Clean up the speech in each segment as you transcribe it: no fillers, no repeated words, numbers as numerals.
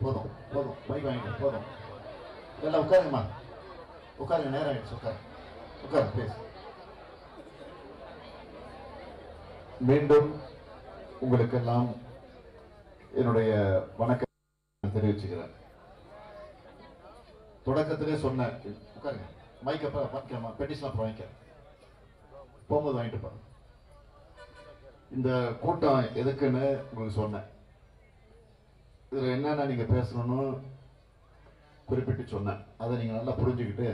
போதும் போதும், மைக் வாங்கிட்டு போதும். எல்லாம் உட்காருங்கம்மா, உட்காருங்க, நேரம் ஆயிடுச்சு, உட்காருங்க பேசு. மீண்டும் உங்களுக்கெல்லாம் என்னுடைய வணக்கம் தெரிவிச்சுக்கிறேன். தொடக்கத்திலே சொன்னேன், உட்காருங்க, மைக் அப்புறம் வாங்கிக்கலாமா, பெட்டிஷன் அப்புறம் வாங்கிக்க, போகும்போது வாங்கிட்டு பாருங்க. இந்த கூட்டம் எதுக்குன்னு உங்களுக்கு சொன்னேன். இதில் என்னென்ன நீங்கள் பேசணும்னு குறிப்பிட்டு சொன்னேன். அதை நீங்கள் நல்லா புரிஞ்சுக்கிட்டு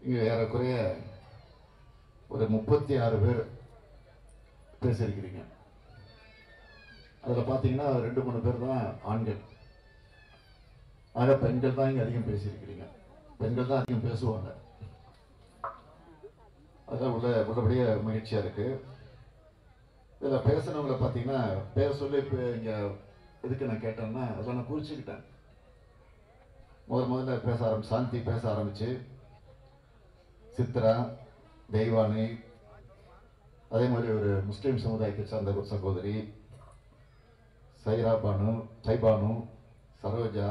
இங்கே ஏறக்குறைய ஒரு 36 பேர் பேசியிருக்கிறீங்க. அதில் பார்த்தீங்கன்னா 2-3 பேர் தான் ஆண்கள். ஆக பெண்கள் தான் இங்கே அதிகம் பேசியிருக்கிறீங்க. பெண்கள் தான் அதிகம் பேசுவாங்க. அதான் உள்ளபடியே மகிழ்ச்சியாக இருக்குது. இதில் பேசுனவங்களை பார்த்தீங்கன்னா பேச சொல்லி இப்போ இங்கே எதுக்கு நான் கேட்டேன்னா அதில் நான் குறிச்சுக்கிட்டேன். முதல்ல பேச சாந்தி பேச ஆரம்பிச்சு, சித்ரா, தெய்வானி, அதே மாதிரி ஒரு முஸ்லீம் சமுதாயத்தை சார்ந்த ஒரு சகோதரி சைபானு, சரோஜா,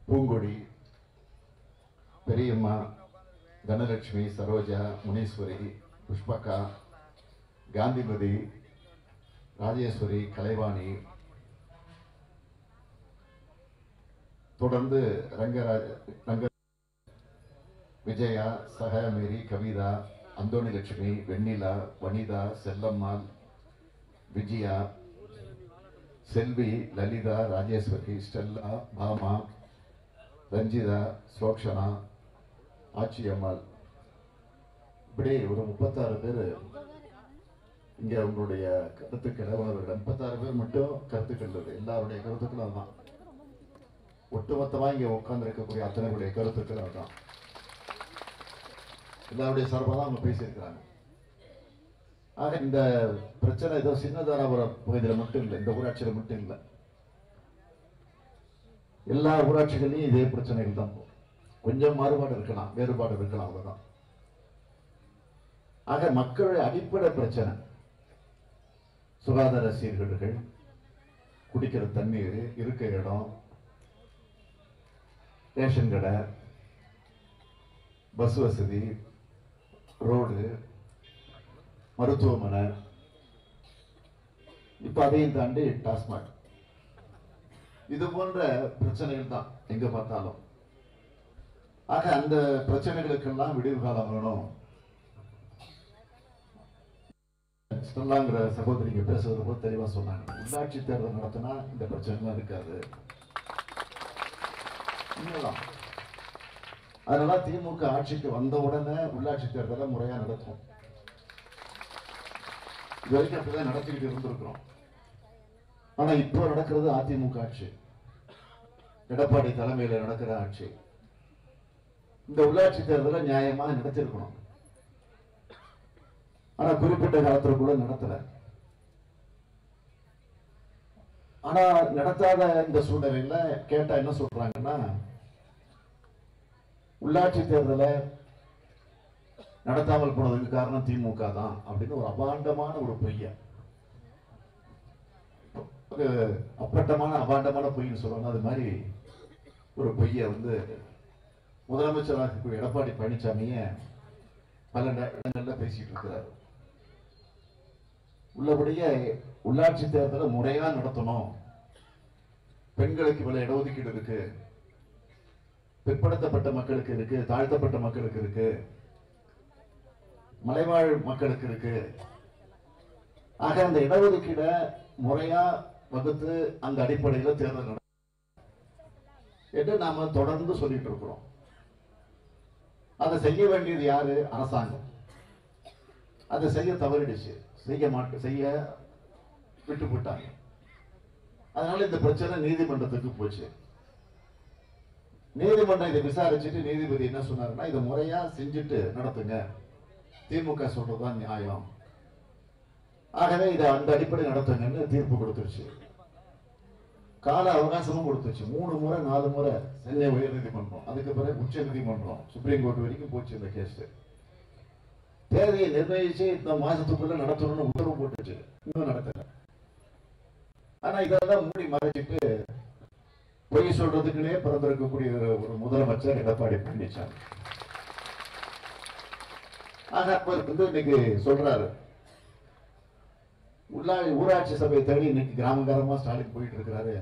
பூங்கொடி, பெரியம்மா, தனலட்சுமி, சரோஜா, முனீஸ்வரி, புஷ்பகா, காந்திமதி, ராஜேஸ்வரி, கலைவாணி, தொடர்ந்து ரங்க விஜயா, சகமேரி, கவிதா, அந்தோணி லட்சுமி, வெண்ணிலா, வனிதா, செல்லம்மாள், விஜயா, செல்வி, லலிதா, ராஜேஸ்வரி, ஸ்டெல்லா, பாமா, ரஞ்சிதா, சோக்ஷனா, ஆச்சியம்மாள், இப்படி ஒரு 36 பேர் இங்கே உங்களுடைய கருத்துக்களை உணர்வுகள். 36 பேர் மட்டும் கருத்துக்கள், எல்லாருடைய கருத்துக்களும் அதுதான். ஒட்டுமொத்தமாக இங்கே உட்கார்ந்து இருக்கக்கூடிய அத்தனைகளுடைய கருத்துக்கள் அதுதான். எல்லாருடைய சார்பாக தான் அவங்க பேசியிருக்கிறாங்க. ஆக இந்த பிரச்சனை ஏதோ சின்னதாராபுரம் பகுதியில் மட்டும் இல்லை, இந்த ஊராட்சியில் மட்டும் இல்லை, எல்லா ஊராட்சிகளையும் இதே பிரச்சனைகள் தான். கொஞ்சம் மாறுபாடு இருக்கலாம், வேறுபாடு இருக்கலாம், அவ்வளவுதான். ஆக மக்களுடைய அடிப்படை பிரச்சனை சுகாதார சீர்கேடுகள், குடிக்கிற தண்ணீர், இருக்க இடம், ரேஷன் கடை, பஸ் வசதி, ரோடு, மருத்துவமனை, இப்ப அதையும் தாண்டி டாஸ்மாக், இது போன்ற பிரச்சனைகள் தான் எங்க பார்த்தாலும். ஆக அந்த பிரச்சனைகளுக்கெல்லாம் விடிவு காலம் வேணும். ஸ்டெல்லாங்கிற சகோதரிங்க பேசுவது போது தெளிவா சொன்னாங்க. உள்ளாட்சி தேர்தல் நடத்தினா இந்த பிரச்சனைலாம் இருக்காது. அதனால திமுக ஆட்சிக்கு வந்த உடனே உள்ளாட்சி தேர்தலை முறையா நடத்தும். இது வரைக்கும் அப்படிதான் நடத்திக்கிட்டு இருந்திருக்கிறோம். ஆனா இப்போ நடக்கிறது அதிமுக ஆட்சி, எடப்பாடி தலைமையில நடக்கிற ஆட்சி. இந்த உள்ளாட்சி தேர்தலை நியாயமா நடத்திருக்கணும். ஆனா குறிப்பிட்ட காலத்திற்குள்ள நடத்தல. ஆனா நடத்தாத இந்த சூழ்நிலையில கேட்டா என்ன சொல்றாங்கன்னா, உள்ளாட்சி தேர்தலை நடத்தாமல் போனதுக்கு காரணம் திமுக தான் அப்படின்னு ஒரு அபாண்டமான ஒரு பொய்ய, அபாண்டமான பொய்ன்னு சொல்லுவாங்க. அது மாதிரி ஒரு பொய்ய முதலமைச்சராக இருக்கக்கூடிய எடப்பாடி பழனிசாமிய பல இடங்கள்ல பேசிட்டு இருக்கிறார். உள்ளபடியே உள்ளாட்சி தேர்தலை முறையா நடத்தணும், பெண்களுக்கு இவ்வளவு இடஒதுக்கீடு இருக்கு, பிற்படுத்தப்பட்ட மக்களுக்கு இருக்கு, தாழ்த்தப்பட்ட மக்களுக்கு இருக்கு, மலைவாழ் மக்களுக்கு இருக்கு. ஆக அந்த இடஒதுக்கீட முறையா வகுத்து அந்த அடிப்படையில் தேர்தல் நடக்கும் என்று நாம தொடர்ந்து சொல்லிட்டு இருக்கிறோம். அதை செய்ய வேண்டியது யாரு? அரசாங்கம். அதை செய்ய தவறிடுச்சு, செய்ய விட்டு போட்டாங்க. அதனால இந்த பிரச்சனை நீதிமன்றத்துக்கு போச்சு. நீதிமன்றம் இதை விசாரிச்சுட்டு நீதிபதி என்ன சொன்னாருன்னா, இதை முறையா செஞ்சுட்டு நடத்துங்க, திமுக சொல்றதுதான் நியாயம், ஆகவே இதை அந்த அடிப்படை நடத்துங்கன்னு தீர்ப்பு கொடுத்துருச்சு. கால அவகாசமும் கொடுத்துச்சு. 3 முறை 4 முறை சென்னை உயர் நீதிமன்றம், அதுக்கு பிறகு உச்ச நீதிமன்றம், சுப்ரீம் கோர்ட் வரைக்கும் போச்சு இந்த கேஸ். தேதியை நிர்ணயிச்சு இந்த மாசத்துக்குள்ள நடத்தணும்னு உத்தரவு போட்டுச்சு, இன்னும் நடத்தல. ஆனா இதெல்லாம் மூடி மறைச்சிட்டு பொய் சொல்றதுக்குன்னே பிறந்திருக்கக்கூடிய ஒரு முதலமைச்சர் எடப்பாடி பழனிசாமி. ஆக அவர் வந்து இன்னைக்கு சொல்றாரு, ஊராட்சி சபையை தேடி இன்னைக்கு கிராம ஸ்டாலின் போயிட்டு இருக்கிறாரு.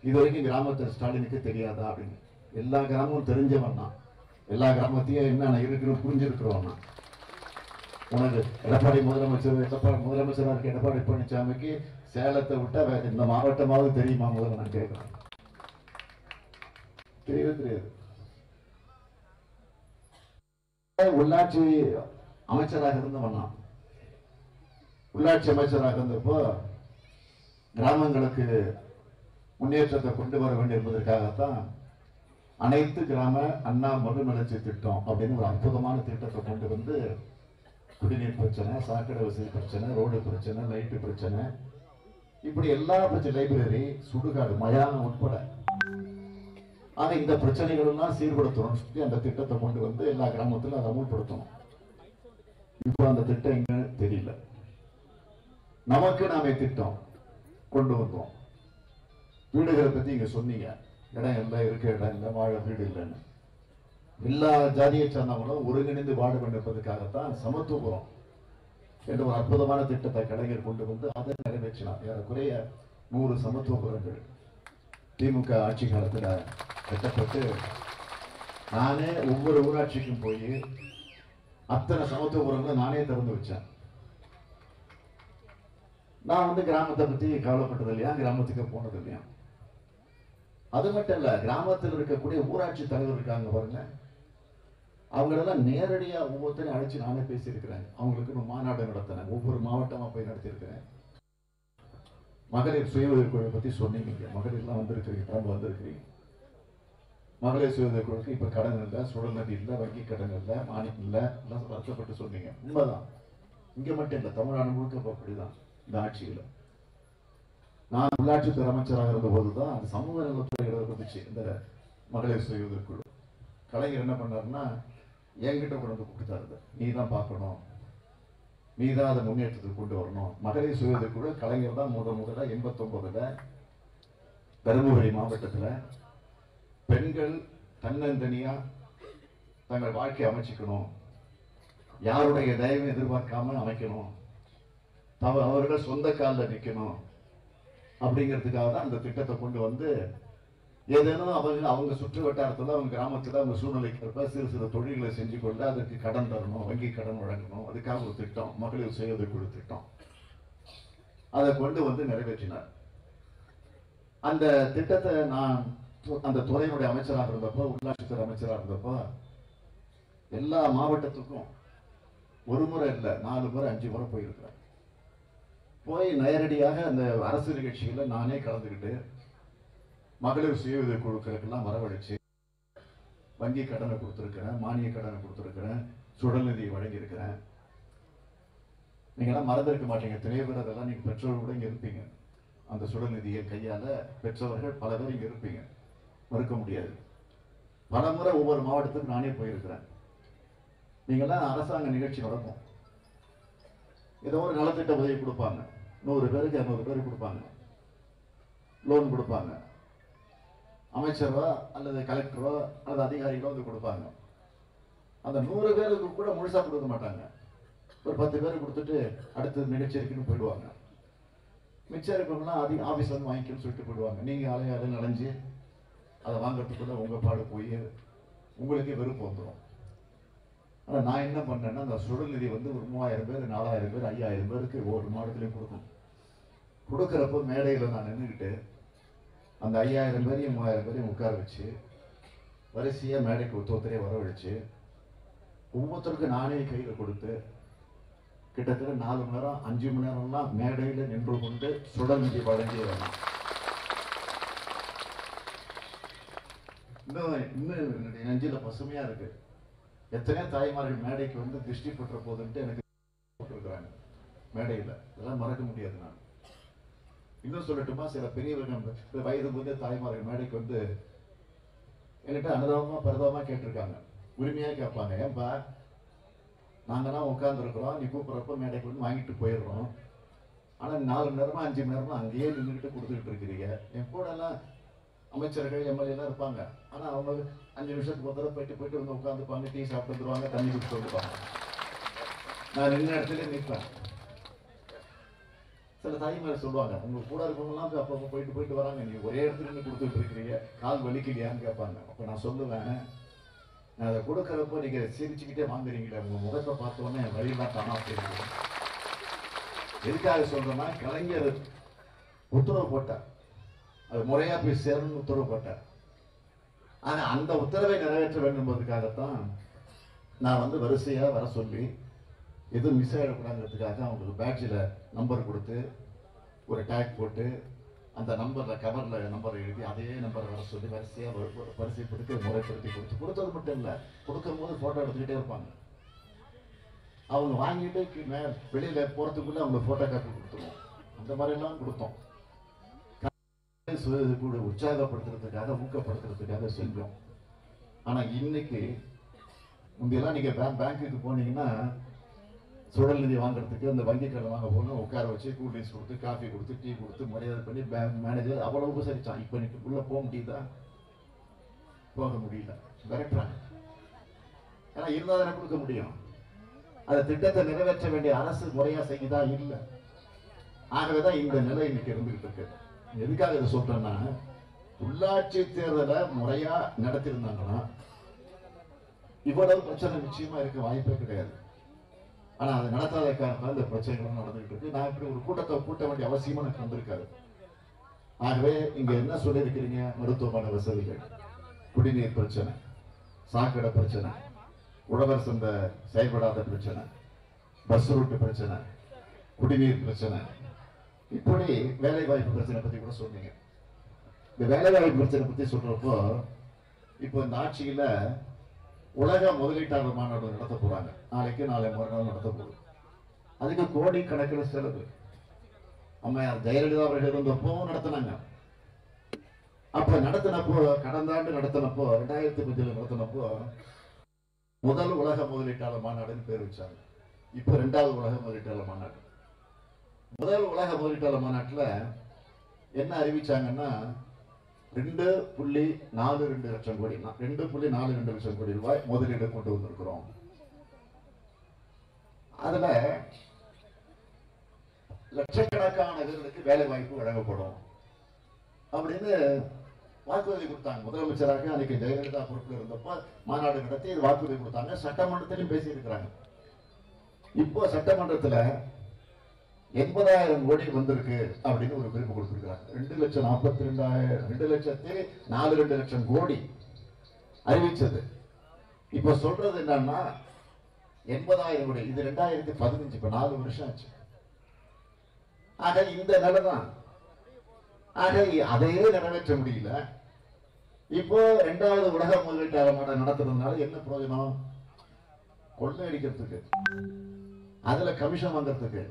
இது வரைக்கும் கிராமத்தில் ஸ்டாலினுக்கு தெரியாதா அப்படின்னு. எல்லா கிராமமும் தெரிஞ்சவன் தான், எல்லா கிராமத்தையும் என்னென்ன இருக்குன்னு புரிஞ்சிருக்கிறோம். உனக்கு எடப்பாடி முதலமைச்சராக இருக்க எடப்பாடி பழனிசாமிக்கு சேலத்தை விட்டா வேற இந்த மாவட்டமாவது தெரியுமா? முதல்ல நான் கேட்கிறேன். தெரியவே தெரியாது. உள்ளாட்சி அமைச்சராக இருந்தவன், உள்ளாட்சி அமைச்சராக இருந்தப்போ கிராமங்களுக்கு முன்னேற்றத்தை கொண்டு வர வேண்டும் என்பதற்காகத்தான் அனைத்து கிராம அண்ணா மறுமலர்ச்சி திட்டம் அப்படின்னு ஒரு அற்புதமான திட்டத்தை கொண்டு வந்து குடிநீர் பிரச்சனை, சாக்கடை வசதி பிரச்சனை, ரோடு பிரச்சனை, லைட்டு பிரச்சனை, இப்படி எல்லா பிரச்சனை, லைப்ரரி, சுடுகாடு, மயானம் உட்பட ஆக இந்த பிரச்சனைகள் எல்லாம் சீர்படுத்தணும் சொல்லி அந்த திட்டத்தை கொண்டு வந்து எல்லா கிராமத்திலும் அதை அமுல்படுத்தணும். இப்போ அந்த திட்டம் எங்க தெரியல. நமக்கு நாமே திட்டம் கொண்டு வந்தோம். வீடுகளை பத்தி இங்க சொன்னீங்க, இடம் இல்லை, இருக்க இடம் இல்லை, வாழ வீடு இல்லைன்னு. எல்லா ஜாதியை சார்ந்தவங்களும் ஒருங்கிணைந்து வாழ வேண்டியதற்காகத்தான் சமத்துவபுரம் என்ற ஒரு அற்புதமான திட்டத்தை கலைஞர் கொண்டு வந்து அதை நிறைவேற்றினார். ஏறக்குறைய 100 சமத்துவபுரங்கள் திமுக ஆட்சி காலத்துல கட்டப்பட்டு, நானே ஒவ்வொரு ஊராட்சிக்கும் போய் அத்தனை சமத்துவபுரங்களை நானே திறந்து வச்சேன். நான் வந்து கிராமத்தை பத்தி கவலைப்பட்டது இல்லையா, கிராமத்துக்கு போனது இல்லையா. அது மட்டும் இல்ல, கிராமத்தில் இருக்கக்கூடிய ஊராட்சி தலைவர் இருக்காங்க பாருங்க, அவங்களெல்லாம் நேரடியா ஒவ்வொருத்தரையும் அழைச்சு நானே பேசியிருக்கிறேன். அவங்களுக்கு மாநாடு நடத்தினேன், ஒவ்வொரு மாவட்டமா போய் நடத்தியிருக்கிறேன். மகளிர் சுய உதவிக்குழு பத்தி சொன்னீங்க, மகளிர்லாம் வந்திருக்கிறீங்க, வந்திருக்கிறீங்க. மகளிர் சுய உதவிக்குழுக்கு இப்ப கடன் இல்லை, சுழல் நதி இல்லை, வங்கி கடன் இல்லை, மானியம் இல்லை, எல்லாம் வருத்தப்பட்டு சொன்னீங்க. உண்மைதான். இங்க மட்டும் இல்லை, தமிழ்நாடு முழுக்க அப்படிதான். இந்த ஆட்சியில நான் உள்ளாட்சித்துறை அமைச்சராக இருந்த போதுதான் அந்த சமூக நலத்துறை இருந்துச்சு இந்த மகளிர் சுய உதவிக்குழு. கலைஞர் என்ன பண்ணாருன்னா, என்கிட்ட கொண்டு வந்து கொடுத்தாரு, நீ தான் பார்க்கணும், நீ தான் அதை முன்னேற்றத்துக்கு கொண்டு வரணும். மகளிர் சுய உதவிக்குழு கலைஞர் தான் முதல்ல 89ல தருமபுரி மாவட்டத்துல பெண்கள் தன்னந்தனியா தங்கள் வாழ்க்கையை அமைச்சுக்கணும், யாருடைய தயவும் எதிர்பார்க்காம அமைக்கணும், அவர்கள் சொந்த காலில் நிற்கணும் அப்படிங்கிறதுக்காக தான் அந்த திட்டத்தை கொண்டு வந்து, ஏதேனும் அவங்க சுற்று வட்டாரத்தில், அவங்க கிராமத்தில், அவங்க சூழ்நிலைக்கு ஏற்ப சிறு சிறு தொழில்களை செஞ்சு கொண்டு அதற்கு கடன் தரணும், வங்கி கடன் வழங்கணும். அதுக்காக ஒரு திட்டம், மகளிர் சுய உதவிக்குழு திட்டம், அதை கொண்டு வந்து நிறைவேற்றினார். அந்த திட்டத்தை நான் அந்த துறையினுடைய அமைச்சராக இருந்தப்போ, உள்ளாட்சித்துறை அமைச்சராக இருந்தப்போ, எல்லா மாவட்டத்துக்கும் ஒரு முறை இல்லை, 4 முறை 5 முறை போயிருக்கிறேன். போய் நேரடியாக அந்த அரசு நிகழ்ச்சிகளை நானே கலந்துக்கிட்டு மகளிர் சுய உதவி குழுக்களுக்கெல்லாம் வரவழைச்சு வங்கி கடனை கொடுத்துருக்கிறேன், மானிய கடனை கொடுத்துருக்கிறேன், சுடல் நிதியை வழங்கியிருக்கிறேன். நீங்களாம் மறந்திருக்க மாட்டீங்க, நிறைய பேர் அதெல்லாம் நீங்க பெற்றோர்கள் கூட இங்க இருப்பீங்க. அந்த சுடல் நிதியை கையால பெற்றவர்கள் பல பேர் இங்க இருப்பீங்க, மறுக்க முடியாது. பல முறை ஒவ்வொரு மாவட்டத்துக்கும் நானே போயிருக்கிறேன். நீங்களாம் அரசாங்க நிகழ்ச்சி நடக்கும், ஏதோ ஒரு நலத்திட்ட உதவி கொடுப்பாங்க, 100 பேருக்கு 200 பேருக்கு கொடுப்பாங்க, லோன் கொடுப்பாங்க, அமைச்சரோ அல்லது கலெக்டரோ அல்லது அதிகாரிகளோ வந்து கொடுப்பாங்க. அந்த 100 பேருக்கு கூட முழுசா கொடுக்க மாட்டாங்க, ஒரு 10 பேருக்கு கொடுத்துட்டு அடுத்த நிகழ்ச்சி இருக்குன்னு போயிடுவாங்க. மிச்சம் இருக்கவங்களாம் ஆபீஸ் வந்து வாங்கிக்கணும்னு சொல்லிட்டு போயிடுவாங்க. நீங்க அலையாறு நனைஞ்சு அதை வாங்கறதுக்குள்ள உங்க பாடு போய் உங்களுக்கே வெறுப்பு வந்துடும். ஆனா நான் என்ன பண்ணேன்னா, அந்த சுடல் நிதி வந்து ஒரு 3000 பேர், 4000 பேர், 5000 பேருக்கு ஒவ்வொரு மாவட்டத்திலையும் கொடுக்கணும். கொடுக்கறப்போ மேடையில நான் நின்றுக்கிட்டு அந்த 5000 பேரையும் 3000 பேரையும் உட்கார வச்சு வரிசையா மேடைக்கு ஒருத்தரையே வரவழைச்சு ஒவ்வொருத்தருக்கும் நானே கையில கொடுத்து கிட்டத்தட்ட 4 மணி நேரம் 5 மணி நேரம்லாம் மேடையில நின்று கொண்டு சுடல் நிதி வழங்கி வரணும். இன்னும் நெஞ்சில பசுமையா இருக்கு. எத்தனையோ தாய்மார்கள் மேடைக்கு வந்து திருஷ்டி பற்ற போதுன்ட்டு எனக்கு போட்டிருக்கிறாங்க மேடையில். இதெல்லாம் மறக்க முடியாது. நான் இன்னும் சொல்லட்டுமா, சில பெரியவர்கள் வயது முதிர்ந்த தாய்மார்கள் மேடைக்கு வந்து என்கிட்ட அனுதாபமா பரிதாபமா கேட்டிருக்காங்க, உரிமையா கேட்பாங்க, ஏன்பா நாங்கெல்லாம் உட்கார்ந்து இருக்கிறோம், நீ கூப்பிட்றப்ப மேடைக்கு வந்து வாங்கிட்டு போயிடுறோம், ஆனா 4 மணி நேரமா 5 மணி நேரமா அங்கேயே நின்றுட்டு கொடுத்துக்கிட்டு இருக்கிறீங்க. என் கூட எல்லாம் அமைச்சர்கள் எம்எல்ஏ எல்லாம் இருப்பாங்க. ஆனா அவங்க 5 நிமிஷத்துக்கு ஒரு தடவை போயிட்டு வந்து உட்காந்துப்பாங்க, டீ சாப்பிட்டு வந்துருவாங்க, தண்ணி குடிச்சு வந்துருவாங்க. நான் நின்ன இடத்துல நிற்பேன். சில தாய்மார் சொல்லுவாங்க, உங்க கூட இருக்கவங்கலாம் அப்பப்போ போயிட்டு வராங்க, நீ ஒரே இடத்துல நின்று கொடுத்துட்டு இருக்கிறீங்க, கால் வலிக்கலையான்னு கேட்பாங்க. அப்ப நான் சொல்லுவேன், நான் அதை கொடுக்கறப்போ நீங்க சிரிச்சுக்கிட்டே வாங்குறீங்களே, உங்க முகத்தை பார்த்தோன்னே வழியெல்லாம் தானா தெரியும். எதுக்காக சொல்றேன்னா, கலைஞர் உத்தரவு போட்டார், அது முறையா போய் சேரணும்னு உத்தரவு போட்டார். ஆனா அந்த உத்தரவை நிறைவேற்ற வேண்டும் என்பதற்காகத்தான் நான் வந்து வரிசையா வர சொல்லி எதுவும் மிஸ் ஆகிடக்கூடாதுங்கிறதுக்காக அவங்களுக்கு பேட்ஜில் நம்பர் கொடுத்து ஒரு டேக் போட்டு அந்த நம்பரில் கவரில் நம்பரை எழுதி அதே நம்பரை வர சொல்லி வரிசையாக வரிசைப்படுத்தி முறைப்படுத்தி கொடுத்தது மட்டும் இல்லை, கொடுக்கும் போது ஃபோட்டோ எடுத்துக்கிட்டே இருப்பாங்க. அவங்க வாங்கிட்டு வெளியில் போகிறதுக்குள்ளே அவங்க ஃபோட்டோ காப்பி கொடுத்துருவோம். அந்த மாதிரிலாம் கொடுத்தோம். கூட உற்சாகப்படுத்துறதுக்காக ஊக்கப்படுத்துறதுக்காக செஞ்சோம். ஆனால் இன்னைக்கு முந்தையெல்லாம் நீங்கள் பேங்க்குக்கு போனீங்கன்னா சுழல் நிதி வாங்குறதுக்கு அந்த வங்கி கடன் வாங்க போகணும், உட்கார வச்சு கூல் ட்ரிங்க்ஸ் கொடுத்து காஃபி கொடுத்து டீ கொடுத்து மரியாதை பண்ணி பேங்க் மேனேஜர் அவ்வளோ உபசரிச்சான். இப்போ இன்னைக்கு உள்ள போக முடியுதா? போக முடியல, விரட்டுறாங்க. ஏன்னா இருந்தால் தானே கொடுக்க முடியும். அந்த திட்டத்தை நிறைவேற்ற வேண்டிய அரசு முறையா செய்யுதா? இல்லை. ஆகவேதான் இந்த நிலை இன்னைக்கு இருந்துகிட்டு இருக்கு. எதுக்காக இதை சொல்றேன்னா, உள்ளாட்சி தேர்தலை முறையா நடத்திருந்தாங்கன்னா இவ்வளவு பிரச்சனை நிச்சயமா இருக்க வாய்ப்பே கிடையாது. ஆனா அதை நடத்தாத காரணத்தால் இந்த பிரச்சனைகள் நடந்துகிட்டு இருக்கு. நான் இப்படி ஒரு கூட்டத்தை கூட்ட வேண்டிய அவசியமா எனக்கு வந்திருக்காரு. ஆகவே இங்க என்ன சொல்லியிருக்கிறீங்க? மருத்துவமனை வசதிகள், குடிநீர் பிரச்சனை, சாக்கடை பிரச்சனை, உழவர் சந்தை செயல்படாத பிரச்சனை, பஸ் ரூட் பிரச்சனை, குடிநீர் பிரச்சனை, இப்படி வேலை வாய்ப்பு பிரச்சனை பத்தி கூட சொன்னீங்க. இந்த வேலை வாய்ப்பு பிரச்சனை பத்தி சொல்றப்போ, இப்போ இந்த ஆட்சியில உலக முதலீட்டாளர் மாநாடு நடத்த போறாங்க. நாளைக்கு நாளை மறுநாள் நடத்த போகுது. அதுக்கு கோடி கணக்கில் செலவு. அம்மையார் ஜெயலலிதா அவர்கள் இருந்தப்போ நடத்தினாங்க. அப்ப நடத்தினப்போ, கடந்த ஆண்டு நடத்தினப்போ, 2005 நடத்தினப்போ முதல் உலக முதலீட்டாளர் மாநாடுன்னு பேர் வச்சாங்க. இப்ப 2வது உலக முதலீட்டாளர் மாநாடு. முதல் உலக முதலீட்டாளர் மாநாட்டில் என்ன அறிவிச்சாங்கன்னா 2.42 லட்சம் கோடி, 2.42 லட்சம் கோடி ரூபாய் முதலீடு கொண்டு வந்திருக்கிறோம். அதுல லட்சக்கணக்கான பேர்களுக்கு வேலை வாய்ப்பு வழங்கப்படும் அப்படின்னு வாக்குறுதி கொடுத்தாங்க. முதலமைச்சராக அன்னைக்கு ஜெயலலிதா பொறுப்பில் இருந்தப்போ மாநாடு நடத்தி வாக்குறுதி கொடுத்தாங்க. சட்டமன்றத்திலும் பேசி இருக்கிறாங்க. இப்போ சட்டமன்றத்தில் 80,000 கோடி வந்திருக்கு அப்படின்னு ஒரு குறிப்பு கொடுத்திருக்கிறாங்க. 2,42,000 லட்சம் கோடி அறிவிச்சது. இப்ப சொல்றது என்னன்னா 80,000 கோடி. இது 2015, இப்ப 4 வருஷம் ஆச்சு. ஆக இந்த நிலைதான். ஆக அதையே நிறைவேற்ற முடியல. இப்போ 2வது உலக முதலீட்டாளர் மாநாடு நடத்துறதுனால என்ன பிரயோஜனம்? கொள்ளை அடிக்கிறதுக்கு, அதுல கமிஷன் வாங்கறதுக்கு,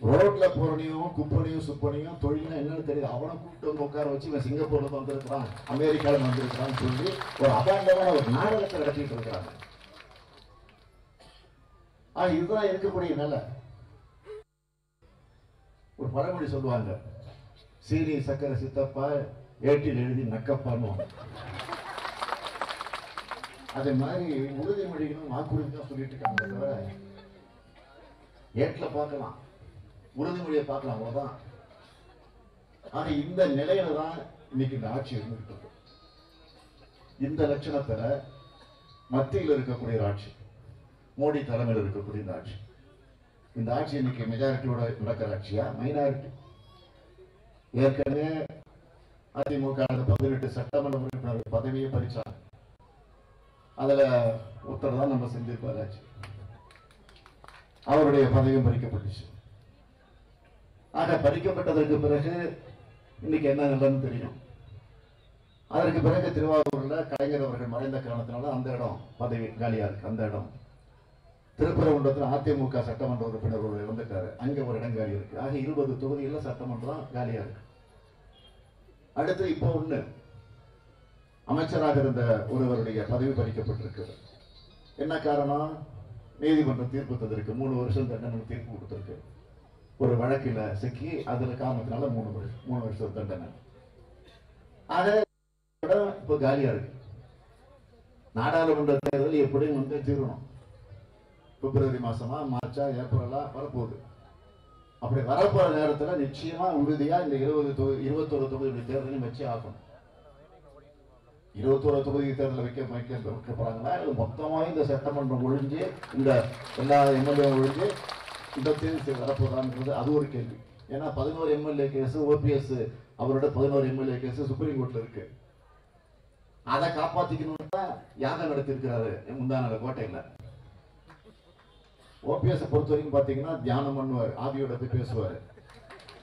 ரோட்ல போறனையும் குப்பனையும் சுப்பனையும் தொழிலும் என்னன்னு தெரியுது. அவனை கூப்பிட்டு வந்து உட்கார வச்சு இவன் சிங்கப்பூர்ல வந்திருக்கிறான், அமெரிக்கால வந்திருக்கிறான்னு சொல்லி ஒரு அபாண்டமான ஒரு நாடகத்தை நடத்திட்டு இருக்கிறாங்க. இதுதான் இருக்கக்கூடிய நிலை. ஒரு பழமொழி சொல்லுவாங்க, சீனி சக்கரை சித்தப்பா ஏட்டில் எழுதி நக்கப்பான்னு. அதே மாதிரி உறுதிமொழிகளும் வாக்குறுதி தான் சொல்லிட்டு இருக்காங்க. தவிர ஏட்டில் பார்க்கலாம், உறுதிமொழியை பார்க்கலாம், அவ்வளவுதான். ஆனா இந்த நிலையில தான் இன்னைக்கு இந்த ஆட்சி இருந்துகிட்டு இருக்கு. இந்த லட்சணத்துல மத்தியில் இருக்கக்கூடிய ஆட்சி, மோடி தலைமையில் இருக்கக்கூடிய இந்த ஆட்சி, இந்த ஆட்சி இன்னைக்கு மெஜாரிட்டியோட நடக்கிற ஆட்சியா மைனாரிட்டி? ஏற்கனவே அதிமுக 18 சட்டமன்ற உறுப்பினர் பதவியை பறிச்சாங்க. அதுல ஒருத்தர் தான் நம்ம செந்தில் ஆட்சி, அவருடைய பதவியும் பறிக்கப்பட்டுச்சு. ஆக பறிக்கப்பட்டதற்கு பிறகு இன்னைக்கு என்ன நிலைன்னு தெரியும். அதற்கு பிறகு திருவாரூர்ல கலைஞர் அவர்கள் மறைந்த காரணத்தினால அந்த இடம் பதவி காலியா இருக்கு. அந்த இடம் திருப்பரங்குன்றத்தில் அதிமுக சட்டமன்ற உறுப்பினர் ஒரு இறந்துட்டாரு, அங்க ஒரு இடம் காலி இருக்கு. ஆக 20 தொகுதிகளில் சட்டமன்றம் காலியா இருக்கு. அடுத்து இப்போ ஒண்ணு, அமைச்சராக இருந்த ஒருவருடைய பதவி பறிக்கப்பட்டிருக்கு. என்ன காரணம்? நீதிமன்றம் தீர்ப்பு தந்திருக்கு, 3 வருஷம் தண்டனை தீர்ப்பு கொடுத்திருக்கு. ஒரு வழக்கில் சிக்கி அதுல காரணத்தினால 3 வருஷம் தண்டனை. ஆக இப்ப காலியா இருக்கு. நாடாளுமன்ற தேர்தல் எப்படியும் வந்து தீரணும். பிப்ரவரி மாசமா, மார்ச்சா, ஏப்ரலா வரப்போகுது. அப்படி வரப்போற நேரத்துல நிச்சயமா உறுதியா இந்த 21 தொகுதி தேர்தலையும் வச்சு ஆகணும். 21 தொகுதி தேர்தல் வைக்க போறாங்களா, மொத்தமா இந்த சட்டமன்றம் ஒழிஞ்சு இந்த எல்லா எம்எல்ஏ ஒழிஞ்சு இந்த தேர்தல் வரப்போறாங்கிறது அது ஒரு கேள்வி. ஏன்னா 11 எம்எல்ஏ கேஸ், ஓபிஎஸ் அவரோட 11 எம்எல்ஏ கேஸ் சுப்ரீம் கோர்ட்ல இருக்கு. அதை காப்பாத்திக்கணும் தான் யாகம் நடத்திருக்கிறாரு முந்தான கோட்டையில. ஓபிஎஸ் பொறுத்த வரைக்கும் பாத்தீங்கன்னா தியானம் பண்ணுவார், ஆவியோட போய் பேசுவாரு.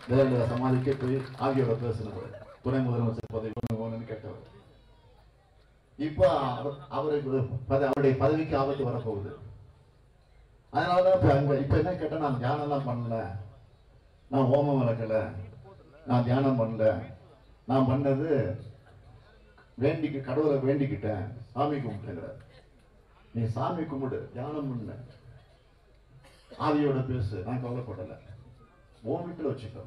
ஜெயலலிதா சமாதிக்க போய் ஆவியோட பேசினவர், துணை முதலமைச்சர் பதவி கேட்டவர். இப்ப அவருக்கு அவருடைய பதவிக்கு ஆபத்து வரப்போகுது. அதனாலதான் இப்ப என்ன கேட்டா, நான் தியானம் எல்லாம் பண்ணல, நான் ஹோமம் வளர்க்கல, நான் தியானம் பண்ணல, நான் பண்ணது கடவுளை வேண்டிக்கிட்டேன், சாமி கும்பிட்டுங்கிற. நீ சாமி கும்பிடு, தியானம் பண்ண, ஆவியோட பேசு, நான் கவலைப்படல. உன் வீட்டுல வச்சுக்கோ,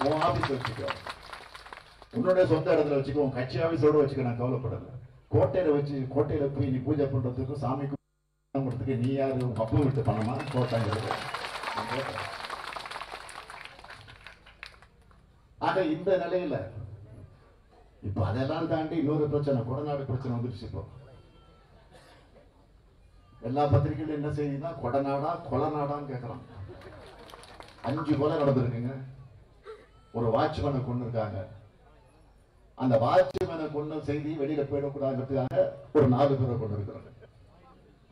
உன் ஆபீஸ் வச்சுக்கோ, உன்னுடைய சொந்த இடத்துல வச்சுக்கோ, உன் கட்சி ஆபீஸோட வச்சுக்க, நான் கவலைப்படல. கோட்டையில போய் நீ பூஜை பண்றதுக்கும் சாமி கும்பிடுறதுக்கு நீ யாரு, உங்க அப்பா விட்டு பண்ணமா கோட்டாங்க. ஆக இந்த நிலையில இப்ப அதெல்லாம் தாண்டி இன்னொரு பிரச்சனை, கொடநாடு பிரச்சனை வந்துருச்சு. இப்போ எல்லா பத்திரிகைகளும் என்ன செய்தினா, கொடநாடா கொலநாடான்னு கேட்கறாங்க. 5 கொலை நடந்திருக்குங்க. ஒரு வாட்ச்மேனை கொண்டு இருக்காங்க. அந்த வாட்ச்மேனை கொண்ட செய்தி வெளியில போயிடக்கூடாதுக்காக ஒரு 4 பேரை கொண்டு இருக்கிறாங்க.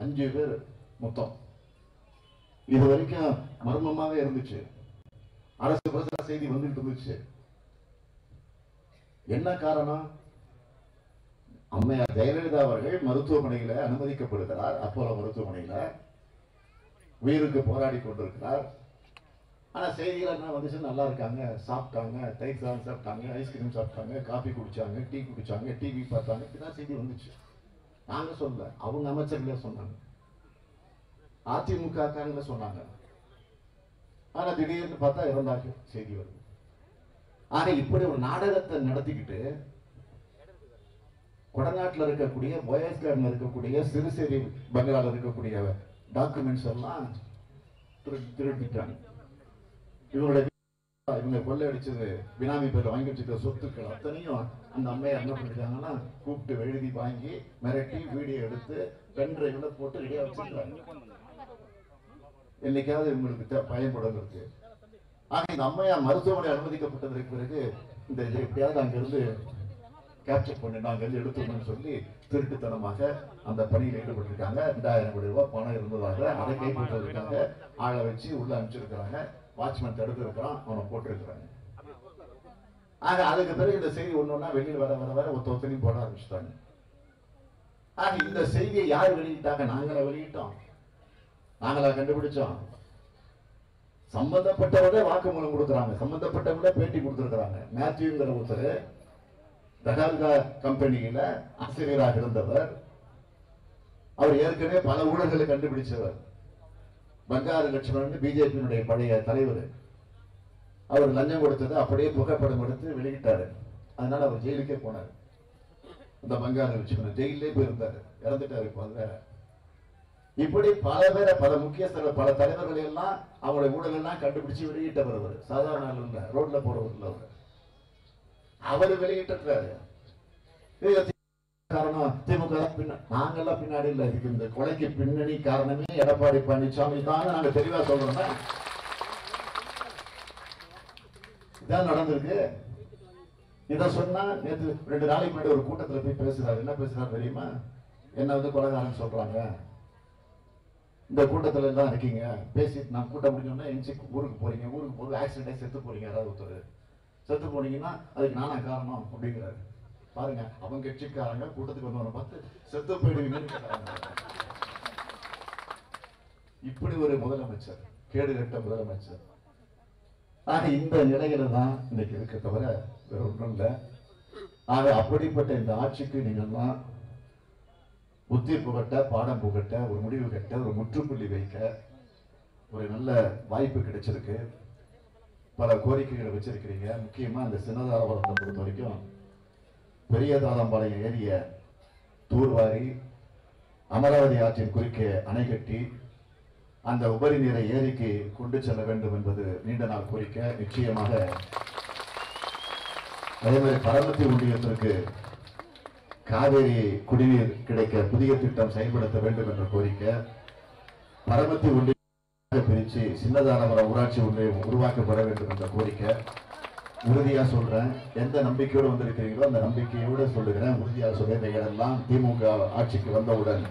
5 பேர் மொத்தம். இது வரைக்கும் மர்மமாக இருந்துச்சு. அரசு பிரச்சனை செய்தி வந்துட்டு இருந்துச்சு. என்ன காரணம்? அம்மையார் ஜெயலலிதா அவர்கள் மருத்துவமனையில அனுமதிக்கப்படுகிறார். அப்போலோ மருத்துவமனையில உயிருக்கு போராடி கொண்டிருக்கிறார். ஆனா செய்திகள் என்ன வந்துச்சு, நல்லா இருக்காங்க, சாப்பிட்டாங்க, தயிர் சாதம் சாப்பிட்டாங்க, ஐஸ்கிரீம் சாப்பிட்டாங்க, காபி குடிச்சாங்க, டீ குடிச்சாங்க, டிவி பார்த்தாங்க, இப்படிதான் செய்தி வந்துச்சு. நாங்க சொல்ல, அவங்க அமைச்சர்களே சொன்னாங்க, அதிமுக காரங்களே சொன்னாங்க. ஆனா திடீர்னு பார்த்தா இறந்தாங்க செய்தி வருது. ஆக இப்படி ஒரு நாடகத்தை நடத்திக்கிட்டு கொடநாட்டில் இருக்கக்கூடிய, போயஸ் கார்டன் இருக்கக்கூடிய, சிறுசேரி பங்களால இருக்கக்கூடிய டாக்குமெண்ட்ஸ் எல்லாம் திருடிட்டாங்க. இவங்க கொள்ளையடிச்சது, பினாமி பேர்ல வாங்கி வச்சிருக்க சொத்துக்கள் அத்தனையும் அந்த அம்மையார் என்ன பண்ணிருக்காங்கன்னா, கூப்பிட்டு எழுதி வாங்கி மிரட்டி வீடியோ எடுத்து பென்ட்ரைவ்ல போட்டு ரெடியா வச்சிருக்காங்க. என்னைக்காவது இவங்களுக்கு பயன்படுங்கிறது. ஆக இந்த அம்மையார் மருத்துவமனை அனுமதிக்கப்பட்டதற்கு பிறகு இந்த எப்படியாவது அங்கிருந்து கேப்சர் பண்ணி நாங்கள் எடுத்துக்கணும்னு சொல்லி திருட்டுத்தனமாக அந்த பணியில் ஈடுபட்டிருக்காங்க. 2000 கோடி ரூபாய் பணம் இருந்ததாக அதை கைப்பற்றதுக்காக ஆளை வச்சு உள்ள அனுப்பிச்சிருக்கிறாங்க. வாட்ச்மேன் தடுத்து இருக்கிறான், அவனை போட்டிருக்கிறாங்க. ஆக அதுக்கு பிறகு இந்த செய்தி ஒன்னொன்னா வெளியில் வர வர வர ஒத்தனையும் போட ஆரம்பிச்சுட்டாங்க. ஆக இந்த செய்தியை யார் வெளியிட்டாங்க? நாங்களா வெளியிட்டோம், நாங்களா கண்டுபிடிச்சோம். சம்பந்தப்பட்டவர்களே வாக்குமூலம் கொடுக்குறாங்க, சம்பந்தப்பட்டவங்களே பேட்டி கொடுத்திருக்கிறாங்க. மேத்யூங்கிற ஒருத்தர் தகால்கா கம்பெனியில ஆசிரியராக இருந்தவர். அவர் ஏற்கனவே பல ஊழல்களை கண்டுபிடிச்சவர். பங்காரு லட்சுமணன் பிஜேபியினுடைய பழைய தலைவர். அவர் லஞ்சம் கொடுத்தது அப்படியே புகைப்படம் எடுத்து வெளியிட்டாரு. அதனால அவர் ஜெயிலுக்கே போனார். இந்த பங்காரு லட்சுமணன் ஜெயிலே போயிருந்தாரு, இறந்துட்டாரு. இப்போ அது வேற. இப்படி பல பேரை, பல முக்கியஸ்தர்கள், பல தலைவர்களை எல்லாம் அவருடைய ஊழல் எல்லாம் கண்டுபிடிச்சு வெளியிட்டவர். அவர் சாதாரண ஆள் இல்ல, ரோட்ல போறவர் இல்ல. அவர் வெளியிட்டிருக்காரு. காரணம் திமுக நாங்கெல்லாம் பின்னாடி இல்ல. இதுக்கு இந்த கொலைக்கு பின்னணி காரணமே எடப்பாடி பழனிசாமி தான். நாங்க தெளிவா சொல்றோம். இதான் நடந்திருக்கு. இத சொன்னா நேற்று 2 நாளைக்கு முன்னாடி ஒரு கூட்டத்துல போய் பேசுறாரு. என்ன பேசுறாரு தெரியுமா? என்ன வந்து கொலைகாரன் சொல்றாங்க, இந்த கூட்டத்துல எல்லாம் இருக்கீங்க, பேசிட்டு நான் கூட்டம் முடிஞ்சோன்னா ஊருக்கு போறீங்க, ஊருக்கு போது ஆக்சிடென்ட் செத்து போறீங்க, யாராவது ஒருத்தர் செத்து போனீங்கன்னா அதுக்கு நானா காரணம் அப்படிங்கிறாரு. பாருங்க, அவங்க கட்சிக்காரங்க கூட்டத்துக்கு வந்தவரை பார்த்து செத்து போயிடுவீங்கன்னு கேட்டாங்க. இப்படி ஒரு முதலமைச்சர், கேடு கட்ட முதலமைச்சர். ஆக இந்த நிலையில தான் இன்னைக்கு இருக்க தவிர வேற ஒன்றும் இல்லை. ஆக அப்படிப்பட்ட இந்த ஆட்சிக்கு நீங்கள்லாம் புத்தி புகட்ட, பாடம் புகட்ட, ஒரு முடிவு கட்ட, ஒரு முற்றுப்புள்ளி வைக்க ஒரு நல்ல வாய்ப்பு கிடைச்சிருக்கு. பல கோரிக்கைகளை வச்சிருக்கிறீங்க. முக்கியமா இந்த சின்னதாரபுரத்தை பொறுத்த வரைக்கும் பெரிய தாளம்பாளையம் ஏரிய தூர்வாரி அமராவதி ஆற்றின் குறுக்கே அணை கட்டி அந்த உபரி நீரை ஏரிக்கு கொண்டு செல்ல வேண்டும் என்பது நீண்ட நாள் கோரிக்கை. நிச்சயமாக அதே மாதிரி பரமத்தி ஒன்றியத்திற்கு காவேரி குடிநீர் கிடைக்க புதிய திட்டம் செயல்படுத்த வேண்டும் என்ற கோரிக்கை. பரமத்தி ஒன்றிய பிரிச்சு சின்னதானவரம் ஊராட்சி ஒன்றியம் உருவாக்கப்பட வேண்டும் என்ற கோரிக்கை. உறுதியா சொல்றேன், எந்த நம்பிக்கையோடு வந்திருக்கிறீங்களோ அந்த நம்பிக்கையோடு சொல்லுகிறேன். உறுதியாக சொல்ல இந்த இடமெல்லாம் திமுக ஆட்சிக்கு வந்தவுடன்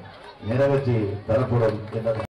நிறைவேற்றி தரப்படும் என்ற